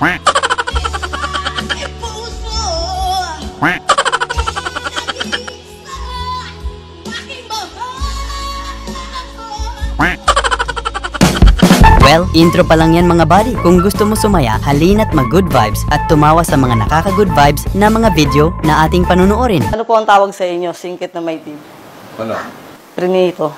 Well, intro pa lang yan mga buddy. Kung gusto mo sumaya, halina't mag-good vibes at tumawa sa mga nakaka-good vibes na mga video na ating panunuorin. Ano po ang tawag sa inyo, singkit na may tib? Ano? Prinito.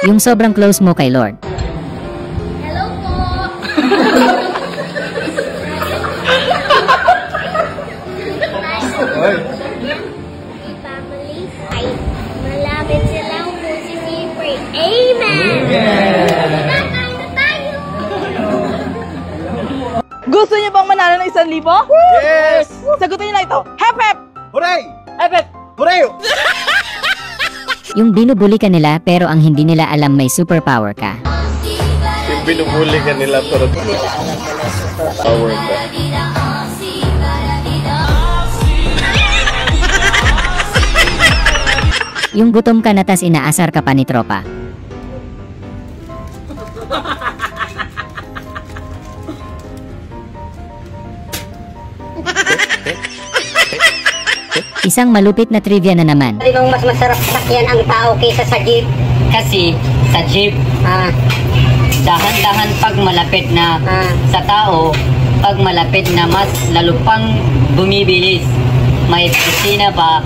Yung sobrang close mo kay Lord. Hello po! Family, ay malapit silang musisipre. Amen! Kakain na tayo! Gusto niyo bang manalo ng 1,000? Yes! Sagutin niyo na ito. Hep hep! Hooray! Hep hep! Hooray! Yung binubuli ka nila pero ang hindi nila alam may superpower ka. Yung binubuli ka nila pero power ka. Yung gutom ka na tas inaasar ka pa ni tropa. Isang malupit na trivia na naman. Mas masarap sakyan ang tao kaysa sa jeep. Kasi sa jeep, dahan-dahan pag malapit na sa tao, pag malapit na mas lalo pang bumibilis. May pisina pa.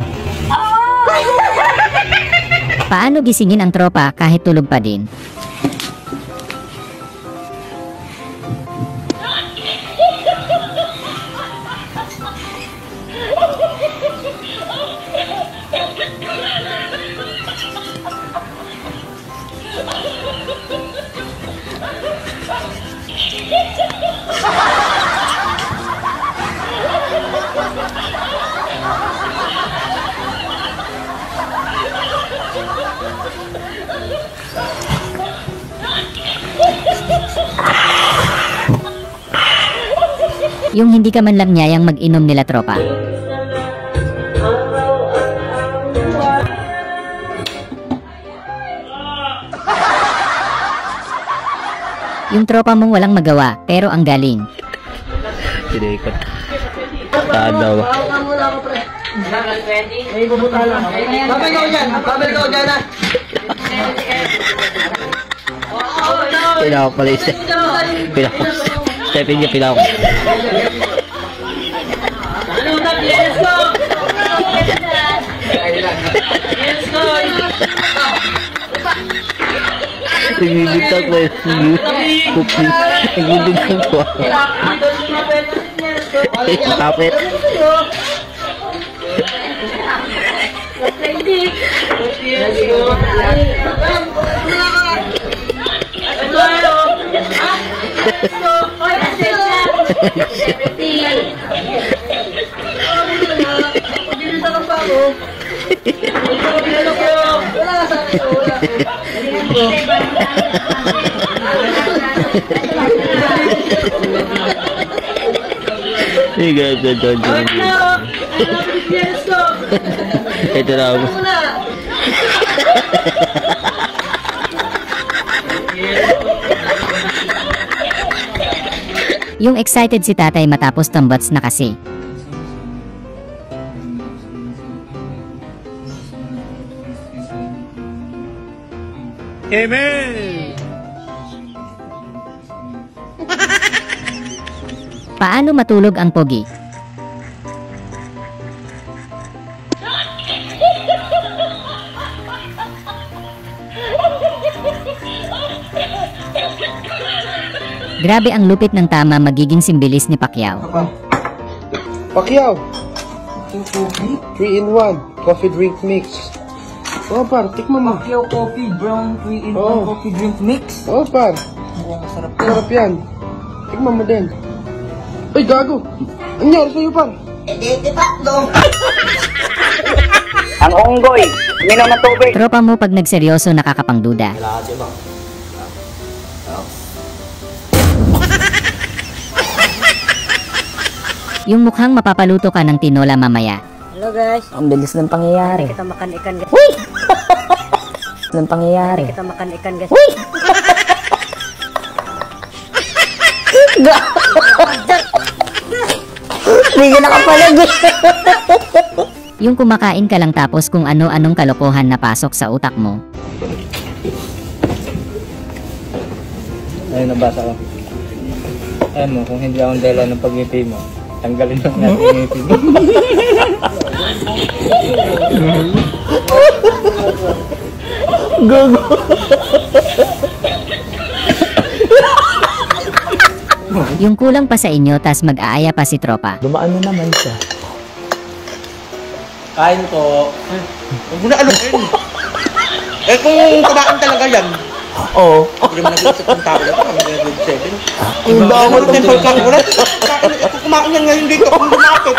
Paano gisingin ang tropa kahit tulog pa din? Yung hindi ka man lang niyayang mag-inom nila tropa. Yung tropa mong walang magawa, pero ang galing. Sinikot. Tadaw. Babay ka dyan! Babay ka dyan na! Pinako pala isa. Pinako. Stepin niya pinako. Let's go! Let's go! Nagbibigtag ko yung kupli. Nagbibigtag ko. Kapit. Let's go! Ito na ako. Yung excited si tatay matapos tambats na kasi. Amen! Paano matulog ang pogi? Grabe ang lupit ng tama magiging simbilis ni Pacquiao. Pacquiao! 3-in-1 coffee drink mix. Oh par, tikman mo. Pacquiao coffee, brown 3-in-1 coffee drink mix. Oh par, Masarap. sarap yan. Tikman mo din. Uy, gago! Ang nangyari sa'yo par? Ang unggoy, minom ng tubig. Tropa mo pag nagseryoso nakakapangduda. Yung mukhang mapapaluto ka ng tinola mamaya. Hello guys. Ang bilis ng pangyayari. Kita makan ikan guys. Uy! ng pangyayari. Kita makan ikan guys. Uy! Hindi ka nakapalag. Yung kumakain ka lang tapos kung ano-anong kalokohan na pasok sa utak mo. Ayun, nabasa ko. Ayan mo, kung hindi akong dahilan ng pag-ngiti mo, tanggalin mo natin yung ngiti mo. Gogo. Yung kulang pa sa inyo tas mag-aaya pa si tropa. Dumaan mo naman siya. Kain po. Huwag mo na alukin. Eh kung kumain talaga yan. Oo. Hindi naman nag-iisip ng tao na ito. Kami na grade 7. Ang dami Ano temple ka ulit? Kung kumain yan ngayon dito, kung lumapit.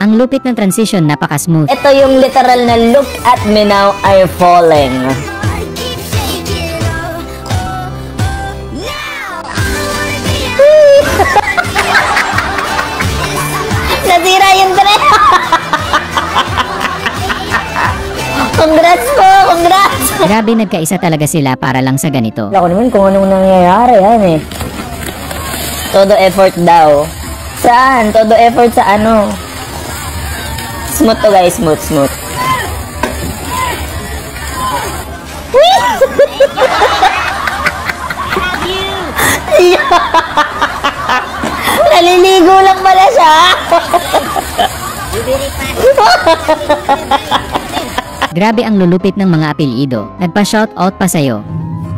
Ang lupit ng transition, napaka-smooth. Ito yung literal na look at me now, I'm falling. Nasira yung dress. Congrats po, congrats. Grabe, nagkaisa talaga sila para lang sa ganito. Ako naman kung anong nangyayari yan eh. Todo effort daw. Saan? Todo effort sa ano? Smooth to guys, smooth, smooth. Naliligo lang pala siya. Grabe ang lulupit ng mga apelyido. Nagpa-shoutout pa sa'yo.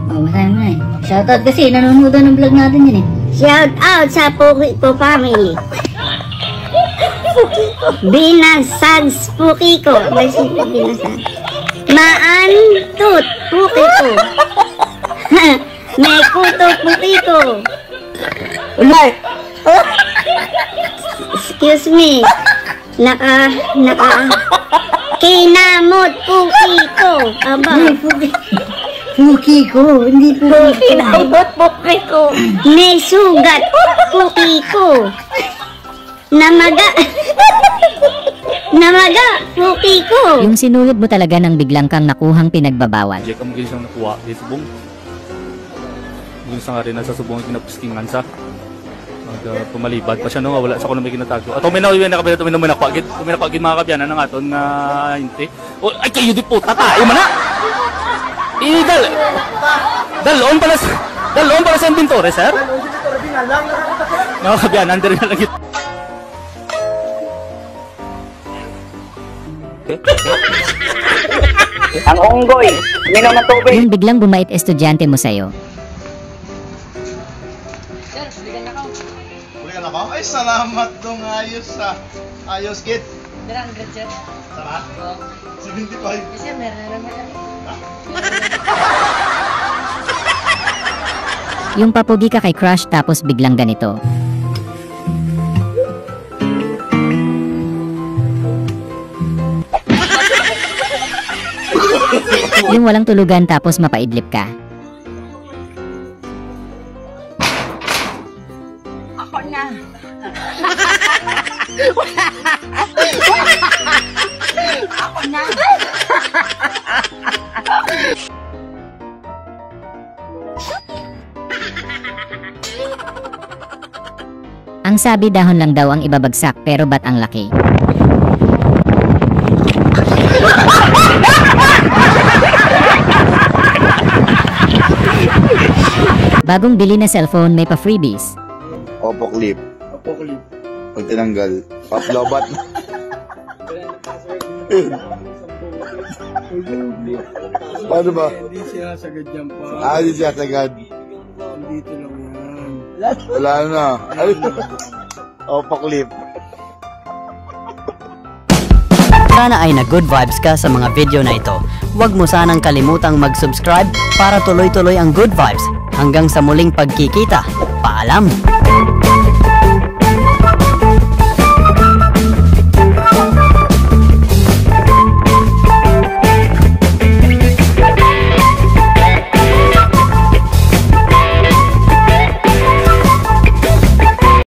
Oh, masaya mo na eh. Shoutout kasi nanonood ng vlog natin yun eh. Shout out sa Pukiko family. Binasags Pukiko. Binasags. Maantut Pukiko. May kuto Pukiko. Ulay! Excuse me. Kinamot Pukiko. Aba. Pukiko. Hindi Pukiko. Kinamot Pukiko. May sugat Pukiko. Namaga Pukiko. Yung sinulid mo talaga ng biglang kang nakuhang pinagbabawal. Diyan ka magiging siyang nakuha di subong. Yung sa nga rin nasa subong kinapuskingan sa. Pumalibad pa siya no, wala sa kuno may kinatago. Ato may nawiwi na kabila to may nakwagid. May nakwagid mga kabyanan ng aton nga hindi. Oh, ay kayo di puta ta. Imo na. Dalon pala sa inventory, sir. Mga kabyanan din na lagi. Ang unggoy, minom ng tubig. Yung biglang bumait estudyante mo sa'yo. Bulikan ako? Ay, salamat dong. Ayos ha. Ayos, kid. Darang grade, sir. Salamat? 75. Sir, meron naman. Yung papugi ka kay crush tapos biglang ganito. Yung walang tulugan tapos mapaidlip ka. Ako na. Ako na. Ang sabi dahon lang daw ang ibabagsak pero ba't ang laki? Bagong bili na cellphone may pa-freebies. Oppo clip. Pag tinanggal, paplobat. Paano ba? Hindi siya sagad yan pa. Hindi siya sagad. Dito lang yan. Wala na. Oppo clip. Sana ay na-good vibes ka sa mga video na ito. Huwag mo sanang kalimutang mag-subscribe para tuloy-tuloy ang good vibes. Hanggang sa muling pagkikita. Paalam!